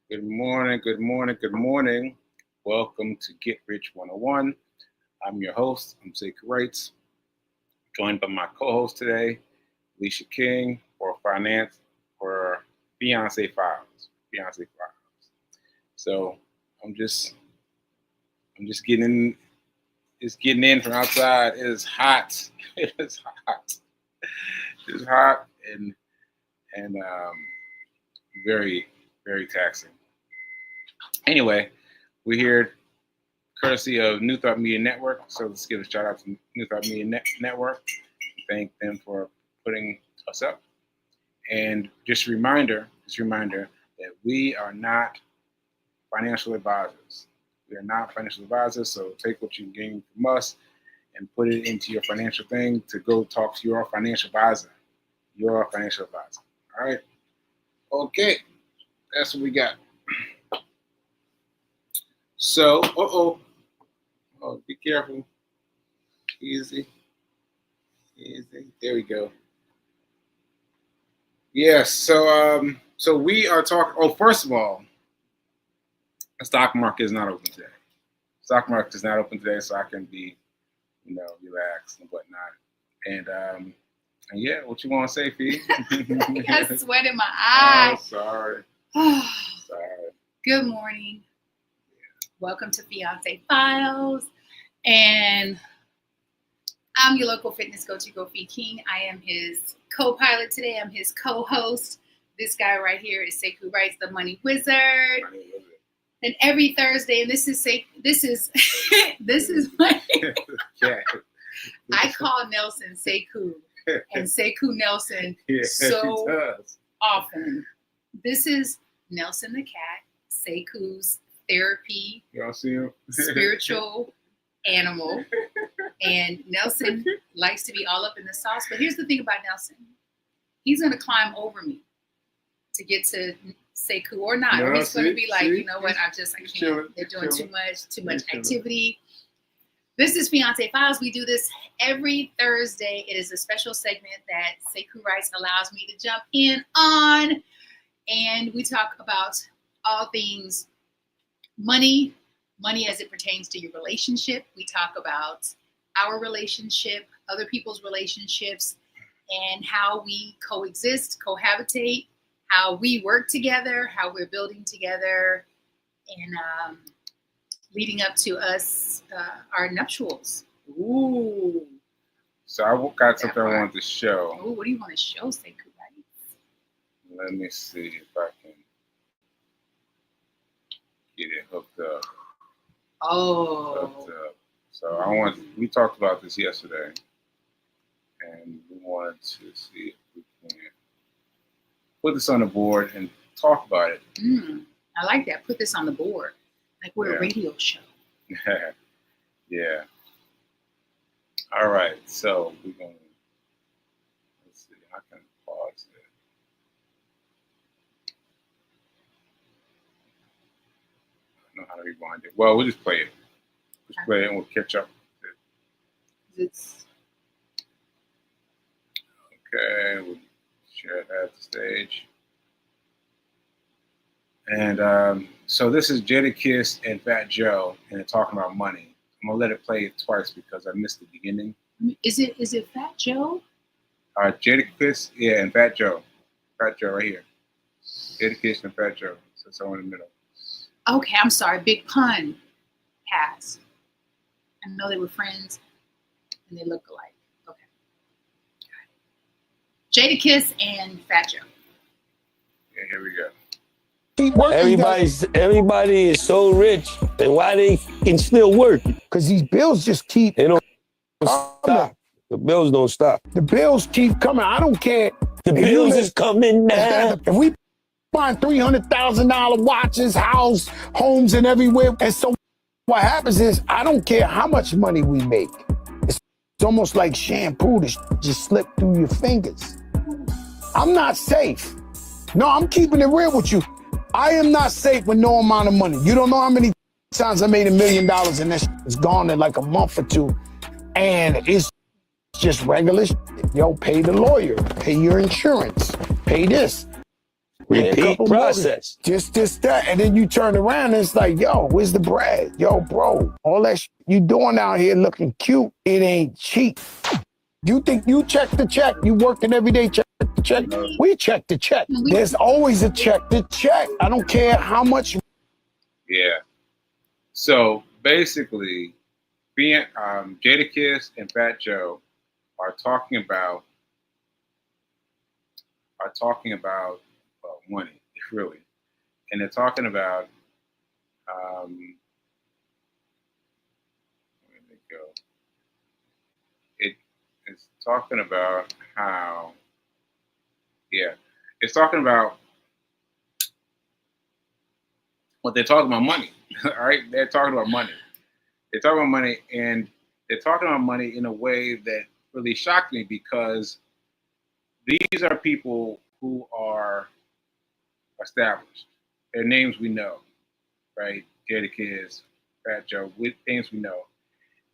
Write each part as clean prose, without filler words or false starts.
Good morning, good morning, good morning. Welcome to Get Rich 101. I'm your host, I'm Sekou Wrights, joined by my co-host today, Alicia King, for Fiance Files. So I'm just getting in from outside. It is hot. It is hot. It's hot and very, very taxing. Anyway, we're here courtesy of New Thought Media Network. So let's give a shout out to New Thought Media Network. Thank them for putting us up. And just a reminder that we are not financial advisors. We are not financial advisors. So take what you gain from us and put it into your financial thing to go talk to your financial advisor. All right. Okay. That's what we got. So, oh, be careful. Easy. There we go. Yes. So we are talking. Oh, first of all, the stock market is not open today. So I can be, relaxed and whatnot. And yeah, what you want to say, Fee? I got sweat in my eye. Oh, sorry. Good morning. Welcome to Fiance Files. And I'm your local fitness go-to Fee King. I am his co-pilot today. I'm his co-host. This guy right here is Sekou Wrights, the Money Wizard. And every Thursday, and this is my Yeah. I call Nelson Sekou and Sekou Nelson so often. This is Nelson the cat, Sekou's therapy, Y'all see him? spiritual animal. And Nelson likes to be all up in the sauce. But here's the thing about Nelson. He's going to climb over me to get to Sekou or not. Or he's going to be like, you know what, I can't. Chilling, They're doing too much chilling. activity. This is Fiance Files. We do this every Thursday. It is a special segment that Sekou Wrights allows me to jump in on. And we talk about all things money as it pertains to your relationship. We talk about our relationship, other people's relationships, and how we coexist, cohabitate, how we work together, how we're building together, and leading up to us, our nuptials. Ooh. So I got something I wanted to show. Ooh, what do you want to show, Sekou Wrights? Let me see if I can get it hooked up. Oh. So we talked about this yesterday, and we wanted to see if we can put this on the board and talk about it. I like that. Put this on the board. Like we're a radio show. Yeah. All right. So we're going to, let's see. I can pause it. I don't know how to rewind it. Well, we'll just play it. Just play it and we'll catch up. It's Okay. We'll share it at the stage. And so this is Jadakiss and Fat Joe, and they're talking about money. I'm gonna let it play twice because I missed the beginning. Is it Fat Joe? Jadakiss, yeah, and Fat Joe right here. Jadakiss and Fat Joe, so it's all in the middle. Okay, I'm sorry. Big pun. Pass. I know they were friends, and they look alike. Okay. Jadakiss and Fat Joe. Yeah, here we go. Everybody is so rich, and why they can still work? Because these bills just keep They don't coming. stop. The bills don't stop. The bills keep coming. I don't care. The If bills you is coming down. If we find $300,000 watches, house, homes, and everywhere, and so what happens is I don't care how much money we make. It's almost like shampoo to just slip through your fingers. I'm not safe. No, I'm keeping it real with you. I am not safe with no amount of money. You don't know how many times I made $1 million and that is gone in like a month or two. And it's just regular. Yo, pay the lawyer, pay your insurance, pay this. Repeat couple more. process. Just that. And then you turn around and it's like, yo, where's the bread? Yo, bro, all that you doing out here looking cute, it ain't cheap. You think you check the check, you working every day, check the check. We check the check. There's always a check to check. I don't care how much. Yeah. So basically, Jadakiss and Fat Joe are talking about money, really, and they're talking about where did it go? It's talking about how, yeah, it's talking about what they're talking about money. All right, they're talking about money. They're talking about money, and they're talking about money in a way that really shocked me because these are people who are established. Their names we know, right? Jadakiss, Fat Joe, with names we know.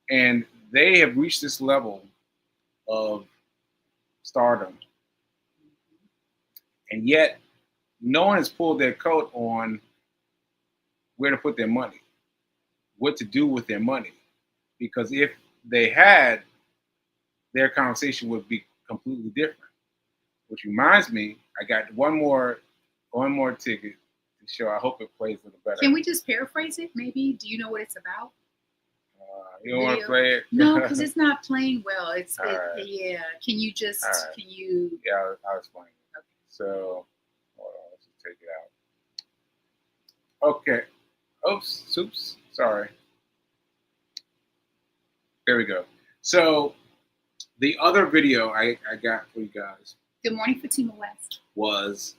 And they have reached this level of stardom. And yet, no one has pulled their coat on where to put their money, what to do with their money. Because if they had, their conversation would be completely different. Which reminds me, I got one more ticket to show. I hope it plays a little better. Can we just paraphrase it? Maybe. Do you know what it's about? You don't want to play it? No, because it's not playing well. Right. Yeah. Can you just? Right. Can you? Yeah, I'll explain. Okay. So, hold on, let's just take it out. Okay. Oops. Sorry. There we go. So, the other video I got for you guys Good morning, Fatima West. was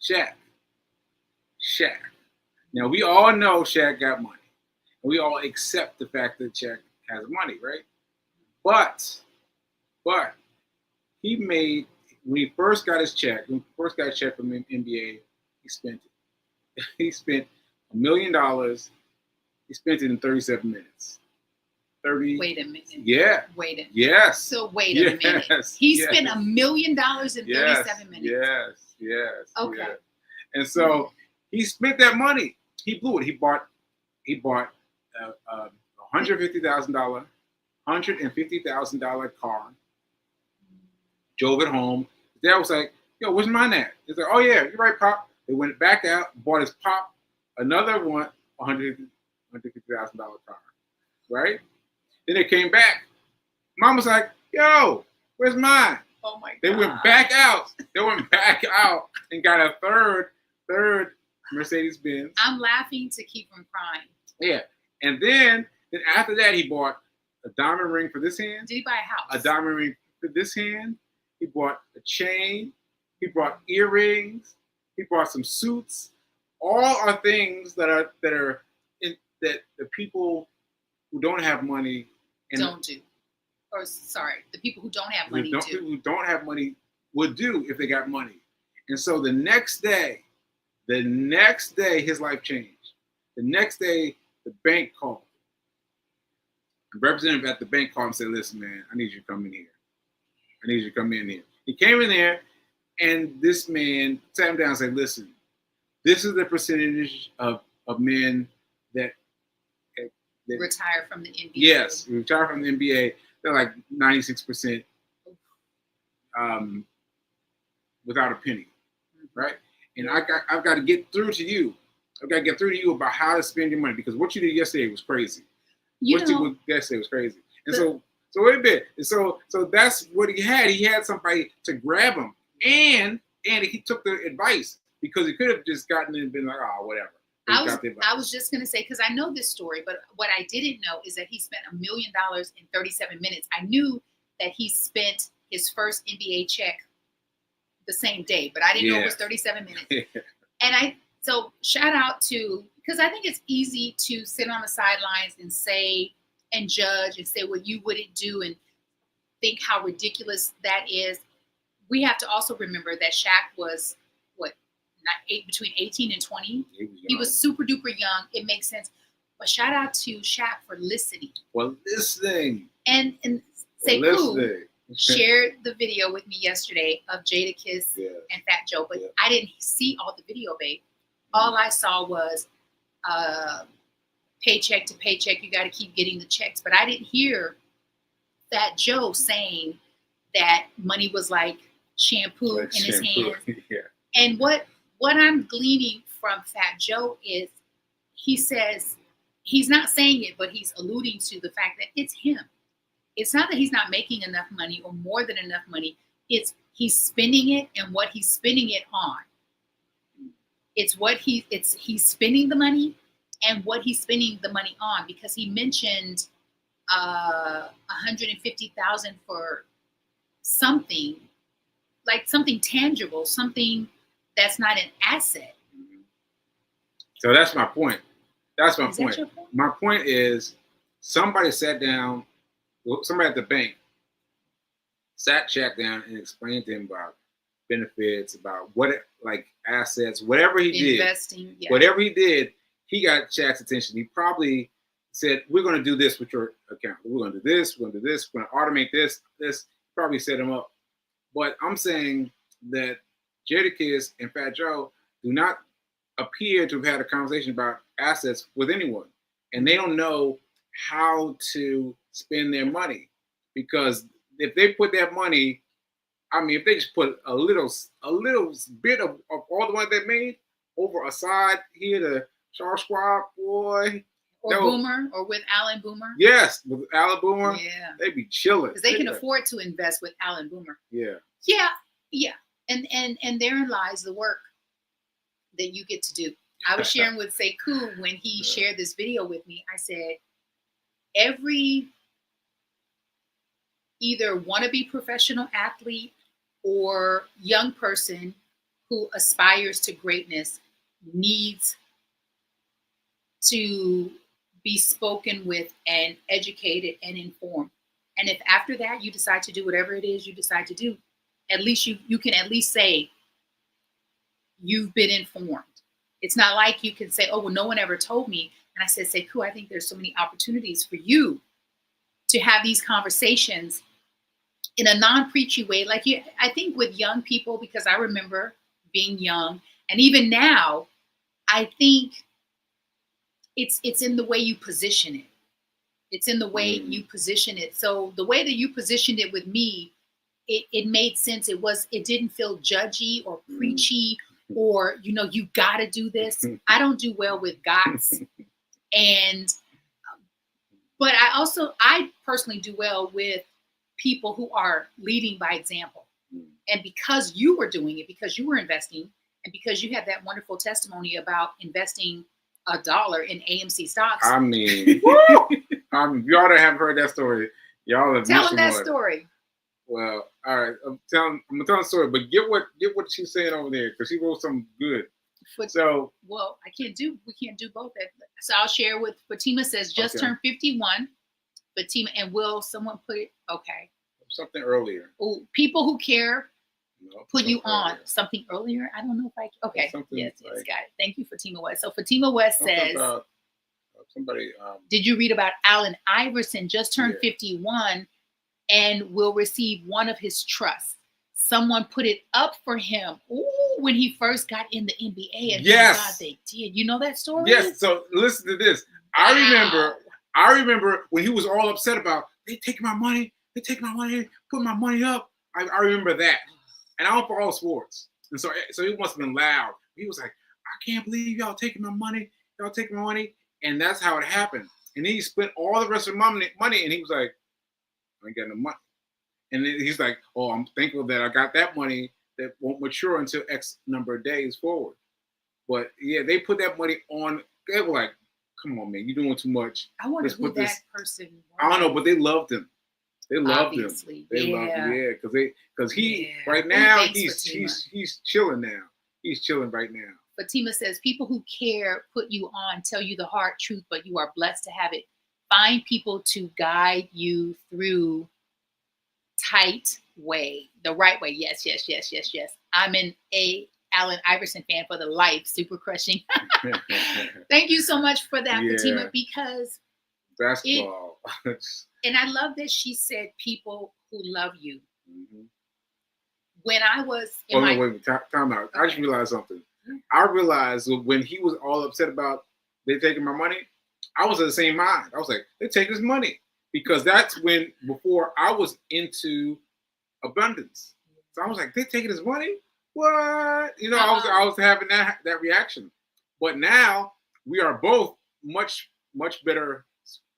Shaq. Now, we all know Shaq got money. We all accept the fact that Shaq has money, right? But he made, when he first got his check, from the NBA, he spent it. He spent $1 million. He spent it in 37 minutes. Wait a minute. Yeah. Wait a minute. Yes. So wait a minute. He spent $1 million in 37 minutes. Yes. Okay. Yeah. And so he spent that money. He blew it. He bought $150,000 car. Drove it home. His dad was like, "Yo, where's mine at?" He's like, "Oh yeah, you're right, Pop." They went back out, bought his pop another $150,000 car. Right? Then they came back. Mom was like, "Yo, where's mine?" Oh my God. They went back out. And got a third Mercedes-Benz. I'm laughing to keep from crying. Yeah. And then after that, he bought a diamond ring for this hand, Did he buy a house? a diamond ring for this hand. He bought a chain. He bought earrings. He bought some suits. All are things that the people who don't have money don't do. Or sorry, the people who don't have money do. people who don't have money would do if they got money. And so the next day, his life changed. The next day, the bank called. The representative at the bank called and said, "Listen, man, I need you to come in here. He came in there, and this man sat him down and said, "Listen, this is the percentage of men that Retire from the NBA. Yes, retire from the NBA. They're like 96% without a penny, right? And I've got to get through to you. I've got to get through to you about how to spend your money because what you did yesterday was crazy. Yesterday was crazy. And so wait a bit. And so that's what he had. He had somebody to grab him, and he took the advice because he could have just gotten in and been like, "Oh, whatever." I was just going to say, because I know this story, but what I didn't know is that he spent $1 million in 37 minutes. I knew that he spent his first NBA check the same day, but I didn't know it was 37 minutes. So shout out to, because I think it's easy to sit on the sidelines and say, and judge and say what you wouldn't do and think how ridiculous that is. We have to also remember that Shaq was, between 18 and 20. He was super duper young. It makes sense. But shout out to Shaq for listening. Well, listening. And Sekou, shared the video with me yesterday of Jadakiss Yeah. and Fat Joe, but Yeah. I didn't see all the video, babe. All I saw was paycheck to paycheck. You got to keep getting the checks, but I didn't hear Fat Joe saying that money was like shampoo Like in his shampoo. hands. Yeah. And what I'm gleaning from Fat Joe is he says he's not saying it, but he's alluding to the fact that it's him. It's not that he's not making enough money or more than enough money. It's he's spending it and what he's spending it on. It's he's spending the money and what he's spending the money on, because he mentioned $150,000 for something, like something tangible, something that's not an asset. So that's my point. That's my Is that point. your point? My point is somebody sat down, somebody at the bank sat down and explained to him about benefits, about what, like assets, whatever he did. Investing, yeah. Whatever he did, he got Shaq's attention. He probably said, we're going to do this with your account. We're going to do this. We're going to do this. We're going to automate this. Probably set him up. But I'm saying that Jadakiss and Fat Joe do not appear to have had a conversation about assets with anyone. And they don't know how to spend their money. Because if they put that money, I mean, if they just put a little bit of all the money they made over a side here to Charles Schwab, boy. Or No. Boomer, or with Alan Boomer. Yes, with Alan Boomer, Yeah. they'd be chilling. Because they can afford to invest with Alan Boomer. Yeah. Yeah. And therein lies the work that you get to do. I was sharing with Sekou when he shared this video with me. I said, every either wannabe professional athlete or young person who aspires to greatness needs to be spoken with and educated and informed. And if after that you decide to do whatever it is you decide to do, at least you can at least say you've been informed. It's not like you can say, oh, well, no one ever told me. And I said, Sekou, I think there's so many opportunities for you to have these conversations in a non-preachy way. Like I think with young people, because I remember being young, and even now, I think it's in the way you position it. It's in the way you position it. So the way that you positioned it with me, it made sense. It didn't feel judgy or preachy or, you got to do this. I don't do well with gots. But I personally do well with people who are leading by example. And because you were doing it, because you were investing, and because you had that wonderful testimony about investing $1 in AMC stocks. I mean, if y'all don't haven't heard that story, y'all have Tell missed them that one. story. Well, all right. I'm gonna tell the story, but get what she's saying over there, because she wrote something good. So Well, we can't do both. So I'll share with Fatima says just Okay. turned 51. Fatima, and will someone put it? Okay. something earlier. Oh, people who care No, put you something on earlier. something earlier. I don't know if I. Okay. Something Yes, like- got it. Thank you, Fatima West. So Fatima West Something says, about somebody. did you read about Allen Iverson just turned Yeah. 51 and will receive one of his trusts? Someone put it up for him. Ooh, when he first got in the NBA, and Yes. thank God they did. You know that story? Yes. So listen to this. I remember when he was all upset about they take my money, put my money up. I remember that, and I don't follow sports, and so he must have been loud. He was like, "I can't believe y'all taking my money, and that's how it happened. And then he spent all the rest of my money, and he was like, "I ain't got no money." And then he's like, "Oh, I'm thankful that I got that money that won't mature until X number of days forward." But yeah, they put that money on. They were like, "Come on, man, you're doing too much." I wonder Let's who put that this- person was. I don't know, but they loved him. They loved Obviously. him. They loved him, yeah, because he Yeah. right Oh, now thanks, Fatima. he's chilling now. He's chilling right now. Fatima says, people who care put you on, tell you the hard truth, but you are blessed to have it. Find people to guide you through the right way. Yes. I'm an Allen Iverson fan for the life. Super crushing. Thank you so much for that, Yeah. Fatima, because Basketball. and I love that she said people who love you. Mhm. When I was in Oh, my no, wait, time out. I just Okay. realized something. I realized when he was all upset about they taking my money, I was of the same mind. I was like, they take his money. Because that's when, before I was into abundance. So I was like, they taking his money? What? You know, I was having that reaction. But now we are both much better,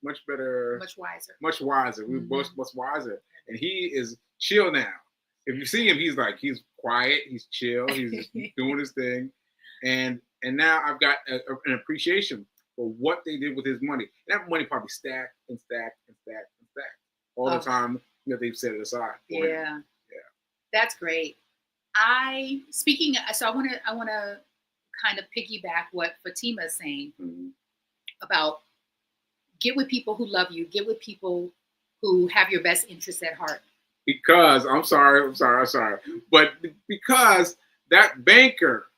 much better, much wiser. much wiser. We're both Mhm. much wiser. And he is chill now. If you see him, he's quiet, he's chill, he's just doing his thing. And now I've got an appreciation for what they did with his money. And that money probably stacked and stacked and stacked and stacked all the time that they've set it aside for him. Yeah. Yeah. That's great. So I want to kind of piggyback what Fatima is saying Mhm. about get with people who love you, get with people who have your best interests at heart. Because I'm sorry, but because that banker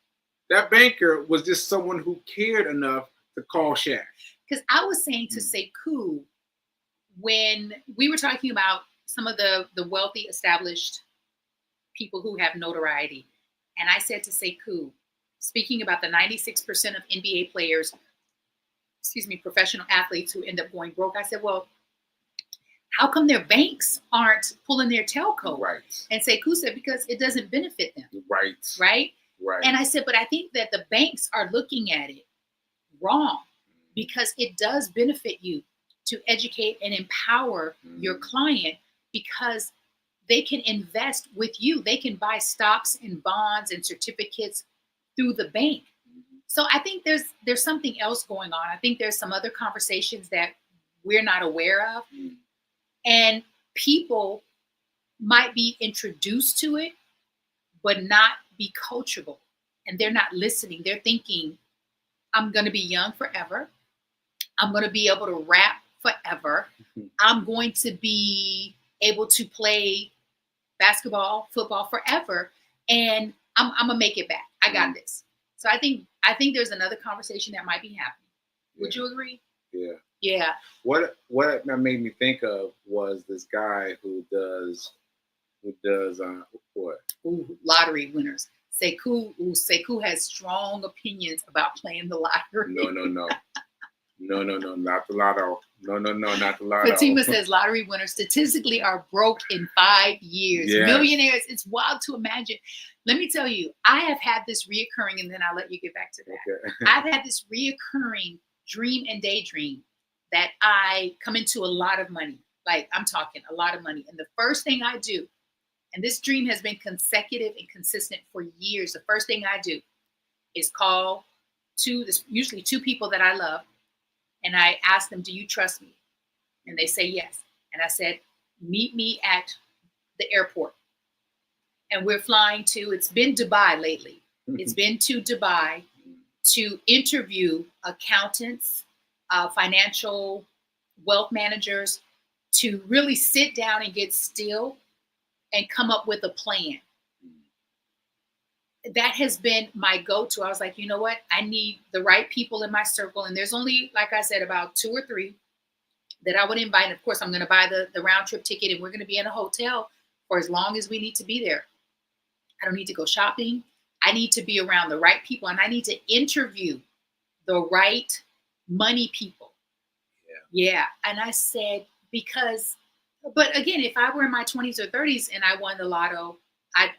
was just someone who cared enough to call Shaq. Because I was saying to Sekou, when we were talking about some of the wealthy established people who have notoriety, and I said to Sekou, speaking about the 96% of NBA players, professional athletes who end up going broke, I said, well, how come their banks aren't pulling their tailcoat? Right. And Sekou said, because it doesn't benefit them. Right. Right? Right. And I said, but I think that the banks are looking at it wrong, because it does benefit you to educate and empower your client, because they can invest with you. They can buy stocks and bonds and certificates through the bank. So I think there's something else going on. I think there's some other conversations that we're not aware of. And people might be introduced to it, but not be coachable. And they're not listening. They're thinking, I'm going to be young forever. I'm going to be able to rap forever. I'm going to be able to play basketball, football forever. And I'm going to make it back. I got this. So I think there's another conversation that might be happening. Would you agree? Yeah. Yeah. What that made me think of was this guy who does what? Ooh, lottery winners. Sekou has strong opinions about playing the lottery. No, not the lotto. No, not the lotto. Fatima says lottery winners statistically are broke in 5 years. Yes. Millionaires, it's wild to imagine. Let me tell you, I have had this reoccurring, and then I'll let you get back to that. Okay. I've had this reoccurring dream and daydream that I come into a lot of money. Like, I'm talking a lot of money. And the first thing I do, and this dream has been consecutive and consistent for years, the first thing I do is call usually two people that I love, and I ask them, do you trust me? And they say yes. And I said, meet me at the airport. And we're flying to, it's been Dubai lately. It's been to Dubai to interview accountants, financial wealth managers, to really sit down and get still and come up with a plan. That has been my go-to. I was like, you know what? I need the right people in my circle. And there's only, like I said, about 2 or 3 that I would invite. And of course, I'm going to buy the round trip ticket, and we're going to be in a hotel for as long as we need to be there. I don't need to go shopping. I need to be around the right people, and I need to interview the right money people. Yeah. And I said, but again, if I were in my 20s or 30s and I won the lotto, I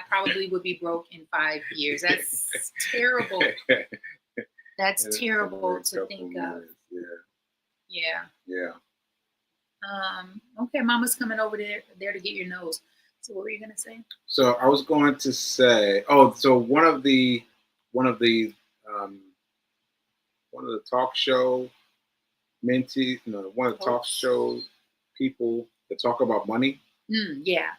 probably would be broke in 5 years. That's terrible. That's terrible to think of. Yeah. Okay, Mama's coming over there to get your nose. So what were you gonna say? So I was going to say, so one of the talk show mentees, one of the talk show people that talk about money. Yeah.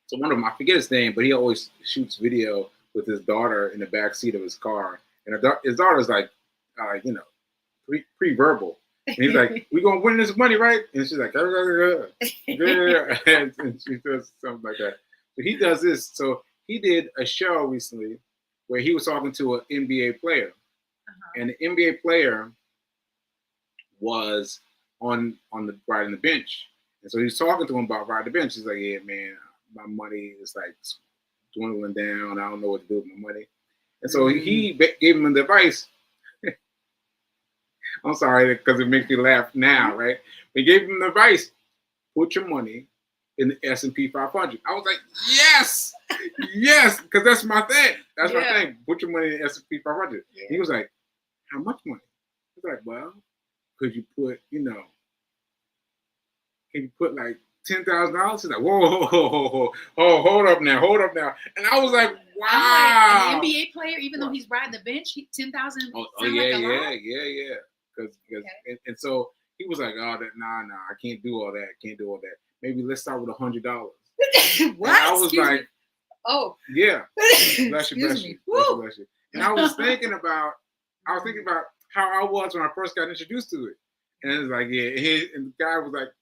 So one of them, I forget his name, but he always shoots video with his daughter in the back seat of his car, and his daughter's like, pre-verbal. And he's like, "We gonna win this money, right?" And she's like, and she does something like that. But he does this. So he did a show recently where he was talking to an NBA player, and the NBA player was on the bench, And so he's talking to him about riding the bench. He's like, yeah, man, my money is like dwindling down. I don't know what to do with my money. And so he gave him the advice. I'm sorry, because it makes me laugh now, right? He gave him the advice, put your money in the S&P 500. I was like, yes, yes, because that's my thing. That's my thing. Put your money in the S&P 500. Yeah. He was like, how much money? I was like, well, could you put, can you put like $10,000? He's like, whoa, hold up now. And I was like, wow. I'm like, an NBA player, even though he's riding the bench, 10,000. Oh yeah. Because and so he was like, oh, nah, I can't do all that. Maybe let's start with $100. What? And I was Excuse like, me. Oh. yeah. Bless you. Excuse me. Woo. And I was thinking about how I was when I first got introduced to it. And it was like, and the guy was like,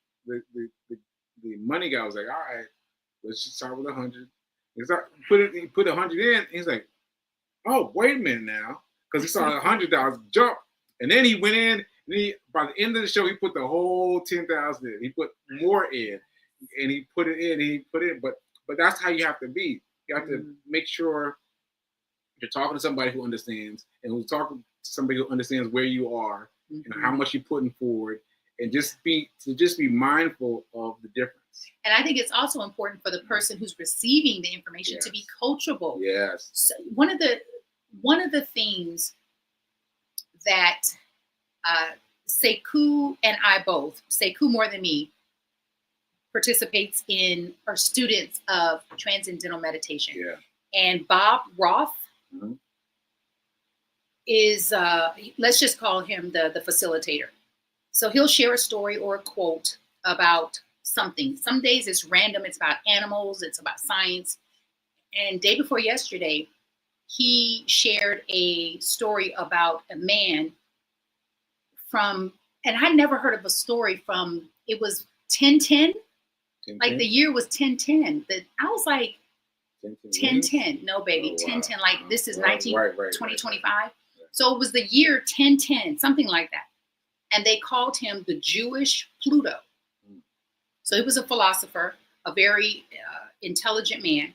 the money guy was like, all right, let's just start with 100. He put 100 in. He's like, oh, wait a minute now, because he saw $100 jump, and then he went in. And by the end of the show, he put the whole 10,000 in. He put more in, and he put it in. But that's how you have to be. You have to make sure you're talking to somebody who understands, and who's talking to somebody who understands where you are and how much you're putting forward, and just be mindful of the difference. And I think it's also important for the person who's receiving the information to be coachable. Yes. So one of the things that Sekou and I both, Sekou more than me, participates in, are students of Transcendental Meditation. Yeah. And Bob Roth is, let's just call him the facilitator. So he'll share a story or a quote about something. Some days it's random. It's about animals. It's about science. And day before yesterday, he shared a story about a man from, and I never heard of a story from, it was 1010. Like the year was 1010. I was like, 1010. No, baby. 1010. Like this is 2025. Yeah. So it was the year 1010, something like that. And they called him the Jewish Pluto. So he was a philosopher, a very intelligent man.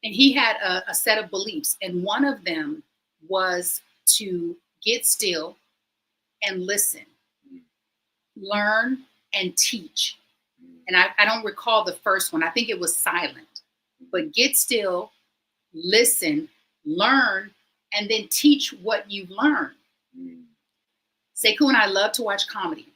And he had a set of beliefs. And one of them was to get still and listen, learn and teach. And I don't recall the first one. I think it was silent. But get still, listen, learn, and then teach what you've learned. Sekou and I love to watch comedy.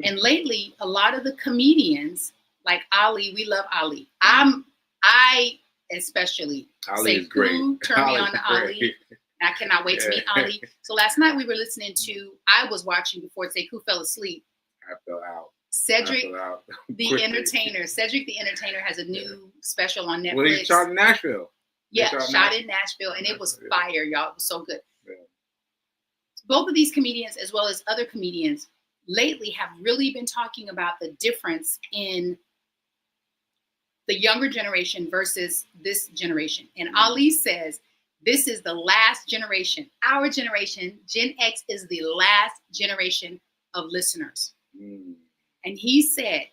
And lately, a lot of the comedians, like Ali, we love Ali. I especially, Ali is great. Turn me on to Ali. I cannot wait to meet Ali. So last night we were listening to, I was watching before Sekou fell asleep. I fell out. Cedric the Entertainer. Cedric the Entertainer has a new special on Netflix. Well, he shot in Nashville. Yeah, shot in Nashville, and it was fire, y'all. It was so good. Yeah. Both of these comedians, as well as other comedians, lately have really been talking about the difference in the younger generation versus this generation. And Ali says, this is the last generation. Our generation, Gen X, is the last generation of listeners. And he said,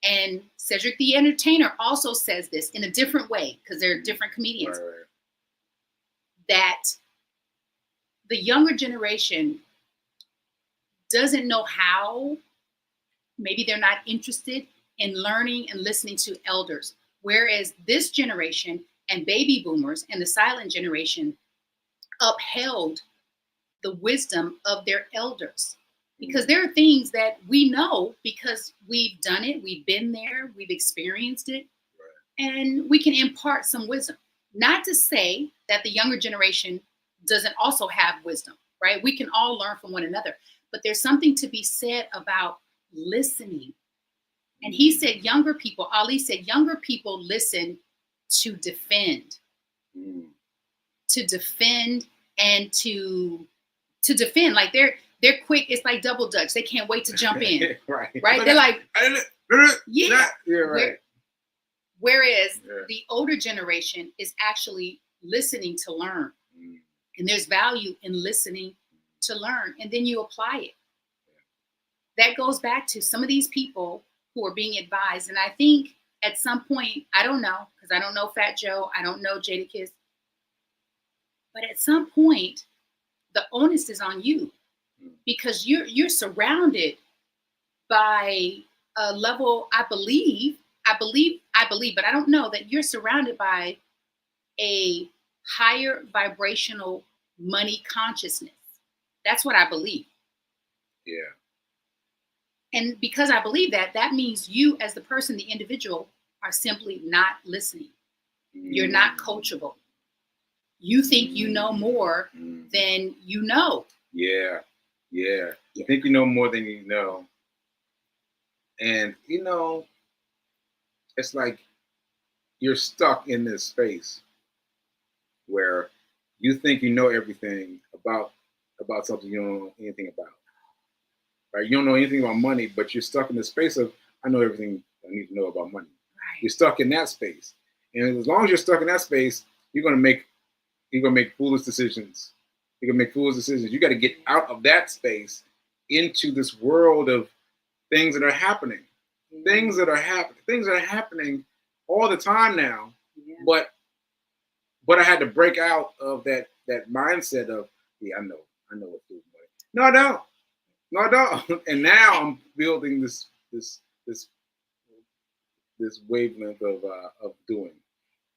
and Cedric the Entertainer also says this in a different way, because they're different comedians, that the younger generation doesn't know how, maybe they're not interested in learning and listening to elders. Whereas this generation and baby boomers and the silent generation upheld the wisdom of their elders. Because there are things that we know because we've done it, we've been there, we've experienced it, and we can impart some wisdom. Not to say that the younger generation doesn't also have wisdom, right? We can all learn from one another, but there's something to be said about listening. And he said younger people, Ali said younger people listen to defend. To defend and to defend. Like they're quick. It's like double dutch. They can't wait to jump in. Right. They're like, yeah. Right. Whereas the older generation is actually listening to learn. And there's value in listening to learn. And then you apply it. That goes back to some of these people who are being advised. And I think at some point, I don't know, because I don't know Fat Joe, I don't know Jadakiss, but at some point, the onus is on you, because you're surrounded by a level, I believe, but I don't know, that you're surrounded by a higher vibrational money consciousness. That's what I believe. Yeah. And because I believe that, that means you as the person, the individual, are simply not listening. You're not coachable. You think you know more than you know. Yeah. Yeah. You think you know more than you know. And, you know, it's like you're stuck in this space where you think you know everything about something you don't know anything about. Right? You don't know anything about money, but you're stuck in the space of, I know everything I need to know about money. Right. You're stuck in that space. And as long as you're stuck in that space, you're gonna make foolish decisions. You're gonna make foolish decisions. You got to get out of that space into this world of things that are happening. Things that are happening all the time now. Yeah. But I had to break out of that mindset of, yeah, I know what's doing money. No, I don't. And now I'm building this wavelength of doing.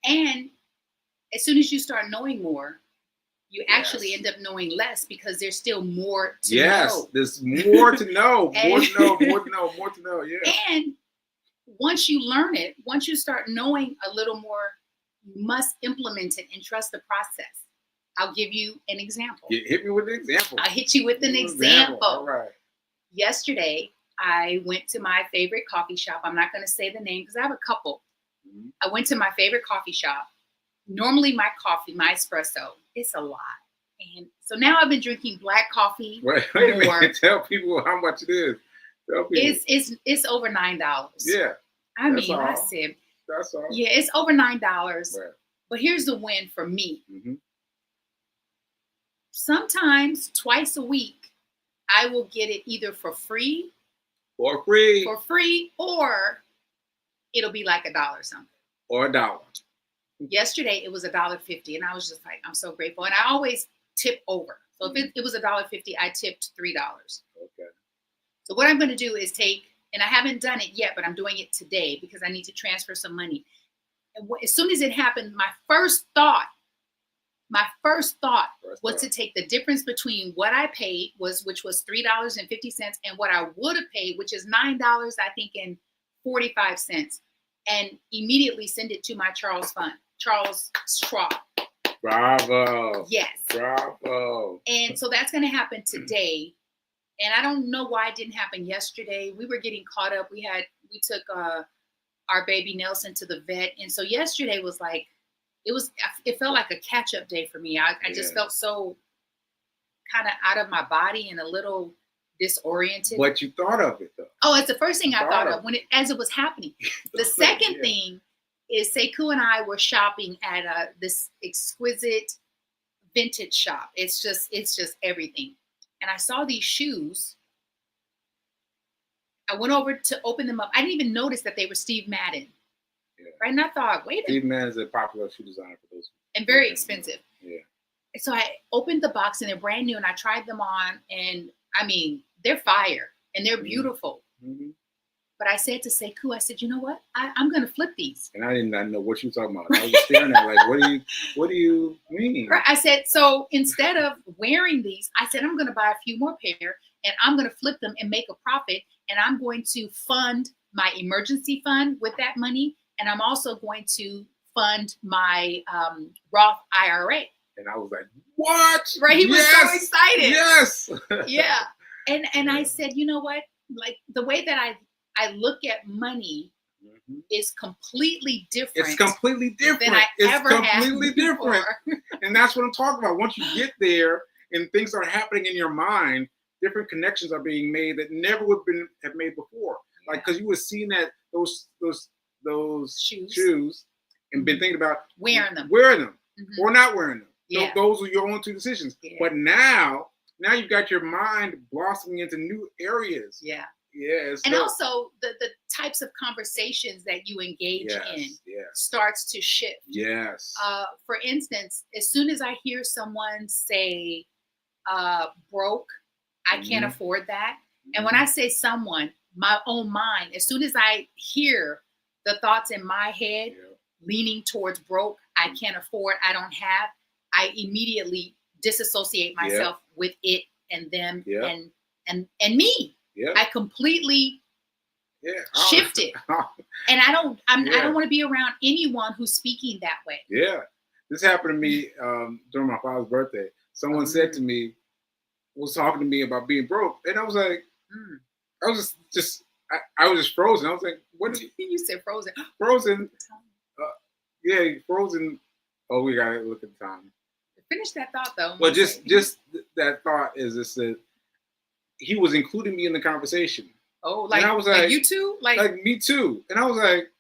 And as soon as you start knowing more, you actually Yes. end up knowing less, because there's still more to Yes, know. there's more to know, And- more to know. Yeah. And once you learn it, once you start knowing a little more, you must implement it and trust the process. I'll give you an example. Hit me with an example. I'll hit you with an example. All right. Yesterday, I went to my favorite coffee shop. I'm not going to say the name because I have a couple. Mm-hmm. I went to my favorite coffee shop. Normally my coffee, my espresso, it's a lot. And so now I've been drinking black coffee. Wait a Or- minute. Tell people how much it is. Tell people. It's over $9. Yeah, I that's mean, I all. said, that's all. yeah, it's over $9. Right. But here's the win for me. Mm-hmm. Sometimes twice a week, I will get it either for free, For free or it'll be like $1 something. or $1. Yesterday it was $1.50, and I was just like, I'm so grateful. And I always tip over. So if it was $1.50, I tipped $3. Okay. So what I'm going to do is take, and I haven't done it yet, but I'm doing it today because I need to transfer some money. And as soon as it happened, my first thought was to take the difference between what I paid, which was $3.50, and what I would have paid, which is $9, I think, and 45 cents, and immediately send it to my Charles Schwab. Bravo. Yes. Bravo. And so that's going to happen today. And I don't know why it didn't happen yesterday. We were getting caught up. We took our baby Nelson to the vet. And so yesterday was like, it felt like a catch-up day for me. I just felt so kind of out of my body and a little disoriented. But you thought of it though. Oh, it's the first thing I thought Thought of as it was happening. The second thing is Sekou and I were shopping at this exquisite vintage shop. It's just everything. And I saw these shoes. I went over to open them up. I didn't even notice that they were Steve Madden. Yeah. Right? And I thought, wait a minute. Steve Madden is a popular shoe designer for those. And very expensive. Yeah. So I opened the box and they're brand new, and I tried them on, and I mean, they're fire and they're beautiful. Mm-hmm. But I said to Sekou, I said, you know what? I'm going to flip these. And I did not know what you were talking about. I was staring at like, what do you mean? Right. I said, so instead of wearing these, I said, I'm going to buy a few more pair, and I'm going to flip them and make a profit. And I'm going to fund my emergency fund with that money. And I'm also going to fund my Roth IRA. And I was like, what? Right. He was so excited. Yes. Yeah. And I said, you know what? Like the way that I look at money is completely different. It's completely different. Than I it's ever completely had different. before. And that's what I'm talking about. Once you get there and things are happening in your mind, different connections are being made that never would have made before. Like, because you were seeing that those shoes and been thinking about wearing them or not wearing them. Yeah. Those are your own two decisions. Yeah. But now you've got your mind blossoming into new areas. Yeah. Yeah. It's And dope. also the types of conversations that you engage in Yes. starts to shift. Yes. For instance, as soon as I hear someone say broke, I can't Mhm. afford that. And when I say someone, my own mind, as soon as I hear the thoughts in my head Yeah. leaning towards broke, I can't afford, I don't have, I immediately disassociate myself with it and them Yeah. and me. Yeah. I completely Yeah. shift it. And I don't Yeah. want to be around anyone who's speaking that way. Yeah. This happened to me during my father's birthday. Someone said to me, was talking to me about being broke, and I was like, I was I was just frozen. I was like, what is You said frozen. frozen? Yeah, frozen. Oh, we gotta look at the time. Finish that thought though. Well, just that thought is just that he was including me in the conversation. oh, like, I was like like- you too, Like me too. And I was like,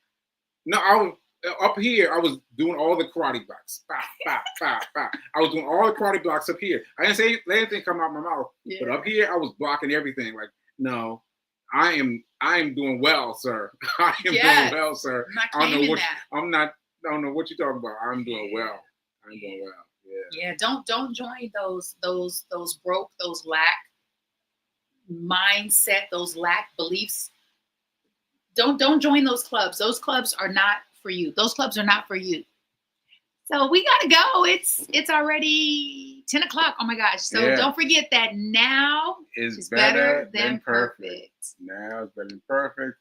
no, I was up here. I was doing all the karate blocks. Bah, bah, bah, bah. I was doing all the karate blocks up here. I didn't say let anything come out my mouth, yeah. but up here I was blocking everything. Like, no, I am doing well, sir. I am Yes. doing well, sir. I'm not I don't know claiming what that. I'm not. I don't know what you're talking about. I'm doing well. I'm doing well. Yeah. Yeah, don't join those broke, those lack mindset, those lack beliefs. Don't join those clubs. Those clubs are not for you. Those clubs are not for you. So we gotta go. It's already 10 o'clock. Oh my gosh. So Yeah. don't forget that now It's is better than perfect. Now it's better than perfect.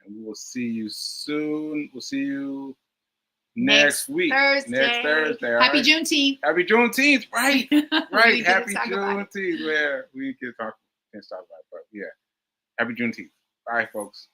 And we will see you soon. We'll see you next week. Thursday. Next Thursday. all Happy right? Juneteenth. Happy Juneteenth. Right. We Right. didn't Happy talk about it. Juneteenth. Where we can talk about it. But yeah. Happy Juneteenth. Bye, folks.